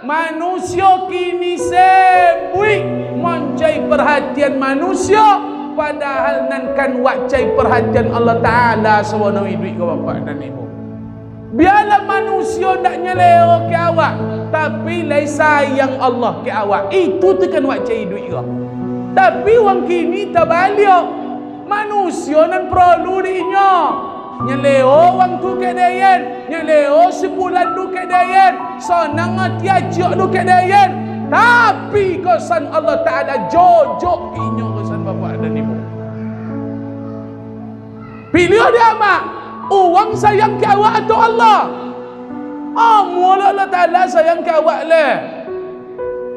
manusia kini sebui mencari perhatian manusia, padahal nan kan wacai perhatian Allah Ta'ala sewana duit ke bapak dan ibu. Biarlah manusia tak nyeleo ke awak, tapi lai sayang Allah ke awak. Itu tekan wacai duit ke. Tapi wang kini terbalik. Manusia nan perlu dinya nyeleo wang tu ke dayan, nyeleo sebulan tu ke dayan, senang hati ajak tu ke dayan. Tapi kesan Allah Ta'ala jojok inya kesan bapak dan ibu. Pilih dia mak, uang sayang ke awak atau Allah? Mula Allah Ta'ala sayang ke awak le.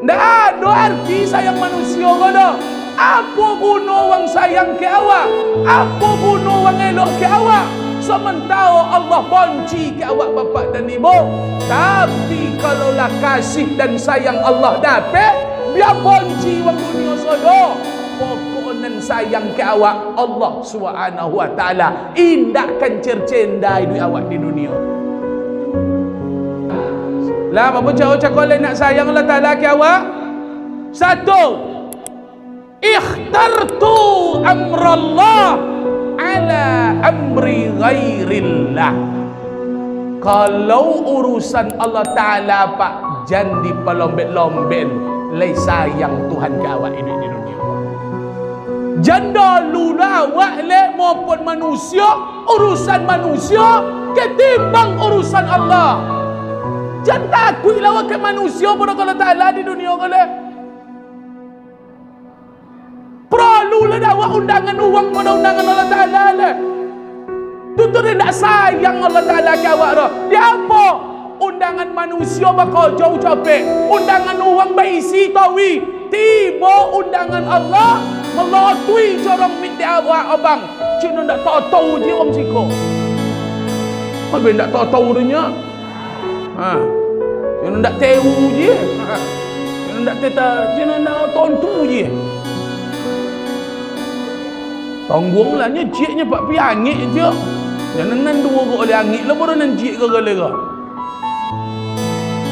Tak ada arti sayang manusia ke dah. Apa guna orang sayang ke awak? Apa guna orang elok ke awak? Sementara Allah benci ke awak bapak dan ibu. Tapi kalaulah kasih dan sayang Allah dapat, biar benci orang dunia saja, pokoknya sayang ke awak Allah Subhanahu wa taala indahkan cercendai duit awak di dunia. Lah apa cara nak sayang Allah Taala ke awak? Satu, ikhtartu amrallah ala amri ghairillah. Kalau urusan Allah Ta'ala pak jangan dipalombek-lombek, lai sayang Tuhan ke awak ini di dunia. Janda lula awak le maupun manusia, urusan manusia ketimbang urusan Allah. Jangan takut awak ke manusia pada Allah Ta'ala di dunia kale. Perlu lah awak undangan uang pada undangan Allah Ta'ala le. Tutur dia nak sayang Allah Ta'ala ke awak dah. Dia apa? Undangan manusia bakal jauh capek. Undangan orang berisi tawi. Tiba undangan Allah melatui corong minta awak abang. Cina nak tahu je orang siko. Habis nak tahu dia. Cina nak tahu je. Cina nak cina nak tontu je. Tanggunglahnya ciknya pak pi angit je. Jangan nan dua kok oleh angit lah baru nan cik ke gala.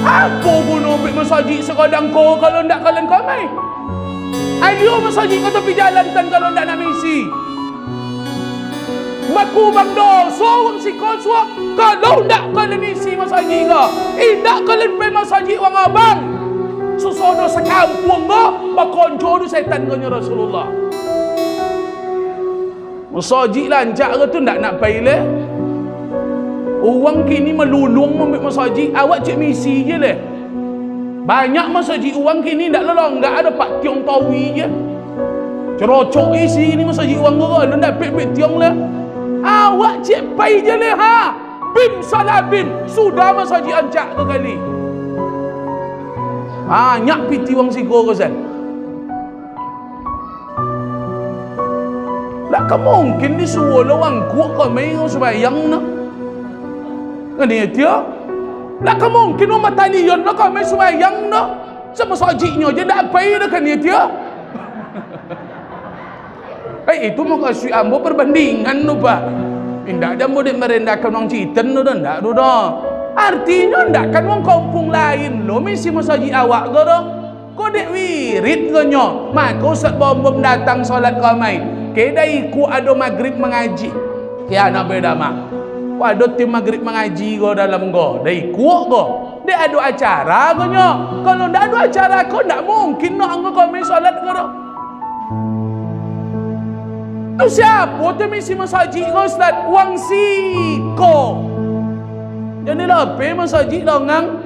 Apa guna ambil masjid sekadang kau kalau ndak kalian kamai? Ayo masjid kau tepi jalan kan kalau ndak nak misi. Baku bang dosa orang si koswa kalau ndak kalian misi masjid ke. Ndak kalian pergi masjid wang abang. Susono sekampung ke bakonjo du setan kau Rasulullah. Masjid lancak ke tu ndak nak pergi le. Orang kini melulung ambil masjid, awak cik misi je le. Banyak masjid orang kini ndak lelong, enggak ada pak tiong tawi je. Cerocok isi ni masjid orang ke, lu ndak pek-pek tiong le. Awak cik pergi je le ha. Bim salah bim, sudah masjid ancak ke kali. Banyak piti wang siko ke san. Lah kan mungkin disuruh orang kuat kau main sembahyang nak. Kan dia dia. Lah kan mungkin orang batalion nak kau main sembahyang nak. Sama sajiknya je dak pai dah kan dia dia. Itu mau kasih ambo perbandingan tu pak. Indak ada mau merendahkan orang Citen tu dah ndak tu dah. Artinya ndak kan orang kampung lain lo mesti masjid awak ke dah. Kau dek wirid ke nyo. Maka Ustaz Bom datang solat ramai. Kedai ku ada maghrib mengaji. Ya nak beda mak. Ada tim maghrib mengaji go dalam go. Dai ku go. Dia ada acara go nyo. Kalau ndak ada acara kau ndak mungkin nak anggo kau main solat ke dah. Tu siapa tu misi masjid kau Ustaz? Wang siko. Jadi lepe masjid longang.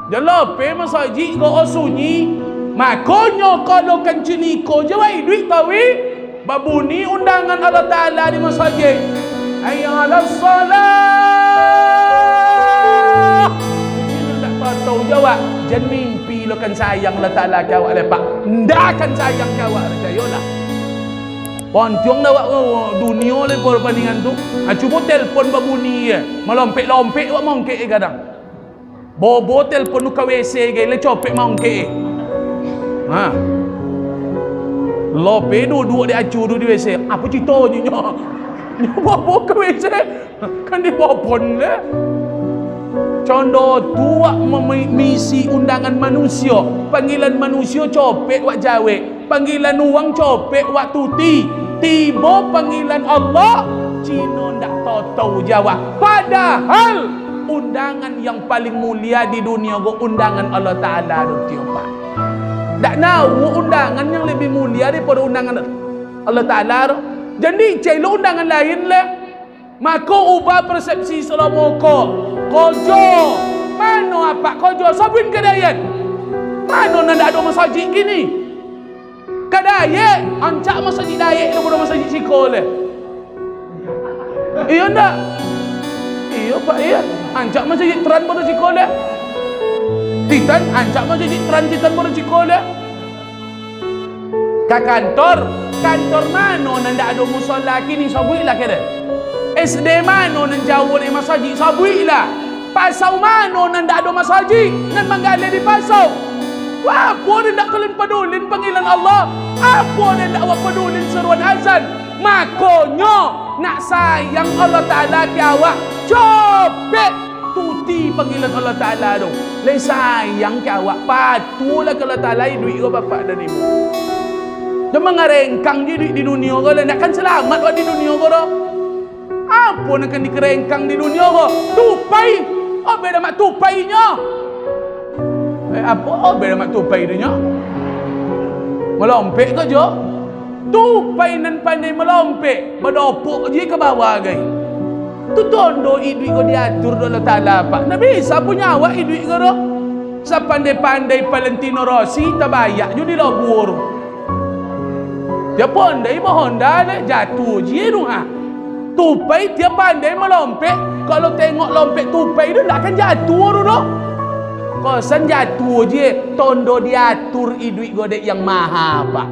Jadi lepe masjid kau sunyi. Makanya kalau kan ceniko je wai duit tawi. Babuni undangan Allah Ta'ala di masjid. Hayya 'alas salah. Kita tak tahu jawab. Jangan mimpi lo kan sayang Allah Ta'ala ke awak lepak. Ndak akan sayang ke awak percayalah. Pontiong dah awak dunia le perbandingan tu. Cuba telefon babuni je. Melompek-lompek awak mongkek kadang. Bobo telefon ke WC ke le copek mongkek. Lope duduk dia acu duduk di WC. Apa ceritanya nyo? Nyo bawa ke WC. Kan dia bawa pon le. Contoh tu wak misi undangan manusia. Panggilan manusia copek wak jawe. Panggilan uang copek wak tuti. Tiba panggilan Allah, Cina ndak tahu jawab. Padahal undangan yang paling mulia di dunia go undangan Allah Taala tu tiopak. Tak tahu undangan yang lebih mulia daripada undangan Allah Taala. Jadi celo undangan lain lah. Maka ubah persepsi selama kojo. Mana apa kojo? Sabun kedayan. Mana nak ada masjid gini? Kadaya ancak masjid dayak daripada masjid Cikol. Iya ndak? Iya Pak, iya. Ancak masjid Tran pada Cikol. Titan ancak masjid Tran Titan pada Cikol. Ke kantor mana ndak ada musola kini sabuilah kira. SD mana nan jauh dari masjid sabuilah. Pasau mana nan ndak ada masjid nan manggalai di pasau. Apa dia nak kalian pedulin panggilan Allah? Apa dia nak pedulin seruan azan? Makanya nak sayang Allah Ta'ala ke awak, copet tuti panggilan Allah Ta'ala tu. Lai sayang ke awak, patulah kalau Ta'ala duit ke bapak dan ibu. Dia mengerengkang je duit di dunia ke, nak kan selamat wak di dunia ke dah. Apa nak kan dikerengkang di dunia ke? Tupai. Oh beda mak tupainya. Apa beda mak tupai dia? Melompek ke je? Tupai nan pandai melompek, berdopuk je ke bawah gai. Tu tondo duit kau diatur Allah Taala pak. Nabi bisa punya awak duit ke dah? Sa pandai-pandai Valentino Rossi tabayak je di labur. Dia pandai Honda le jatuh je tu ha. Tupai dia pandai melompek. Kalau tengok lompek tupai tu tak akan jatuh tu dah. Kosan jatuh je, tondo diatur duit godek yang maha pak.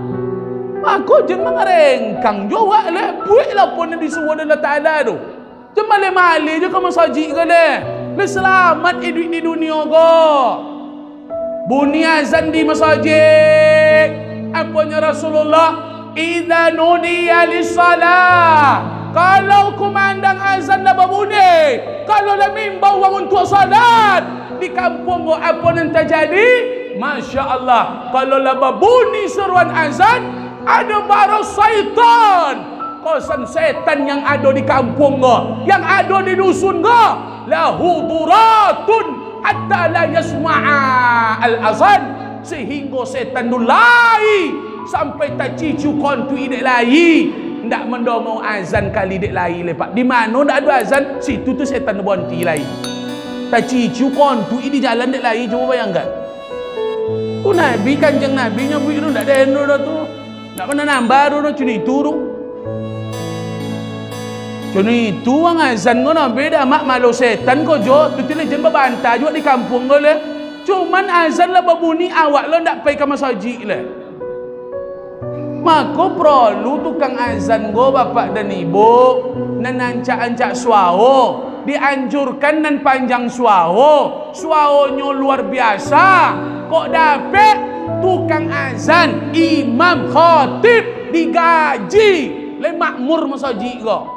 Aku jangan mengerengkang juga le, buat lah pun yang disuruh Allah Ta'ala tu. Jangan malih-malih je kamu sajik ke le. Le selamat duit di dunia ko. Bunyi azan di masjid. Apanya Rasulullah? Idza nudiya lis-salah. Kalau kumandang azan dah berbunyi, kalau dah mimbau orang untuk salat di kampung go apa yang terjadi? Masya Allah, kalau lah berbunyi seruan azan, ada baru syaitan. Kosan setan yang ada di kampung go, yang ada di dusun go, lahu duratun hatta la yasma'a al-azan, sehingga setan dulai sampai tak cicu kontu idek lai. Ndak mendomau azan kali dek lai lepak. Di mana ndak ada azan, situ tu setan bonti lai. Tak cicu kontu di jalan dek lai, coba bayangkan. Tu Nabi kanjeng Nabi nyebut tu ndak ada endo dah tu. Ndak pernah nambah tu cuma itu tu. Cuma itu ang azan ko na beda mak malu setan ko jo. Tu tile jen babanta juga di kampung ko le. Cuman azan lah berbunyi awak lo ndak pai ke masjid le. Maka perlu tukang azan go bapak dan ibu nan ancak-ancak suao, dianjurkan nan panjang suao, suaonyo luar biasa. Kok dapet tukang azan, imam khatib digaji le makmur masjid go.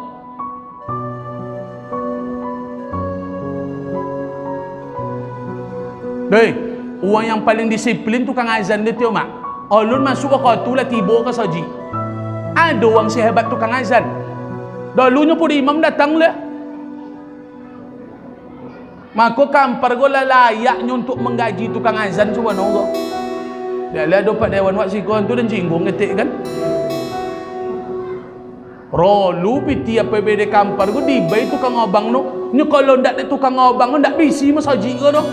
Deh, orang yang paling disiplin tukang azan dia tu mak. Ulun masuk waktu lah tiba ke saji. Ada orang sehebat tukang azan. Dulunya pun imam datang lah. Maka kampar go lah layaknya untuk menggaji tukang azan cuba nonggo. Dia lah dapat dewan wak sikon tu dan cinggung ngetik kan. Rolu piti apa beda kampar go dibai tukang abang no. Ni kalau ndak tukang abang ndak bisi masaji go no.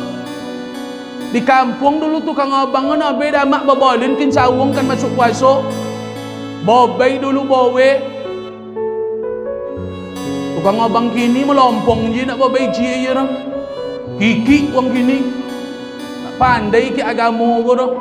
Di kampung dulu tukang abang na beda mak babalin kin sawung kan masuk puasa. Bobai dulu bawe. Tukang abang kini melompong je nak bobai je je dah. Kiki orang kini. Tak pandai ke agama ko dah.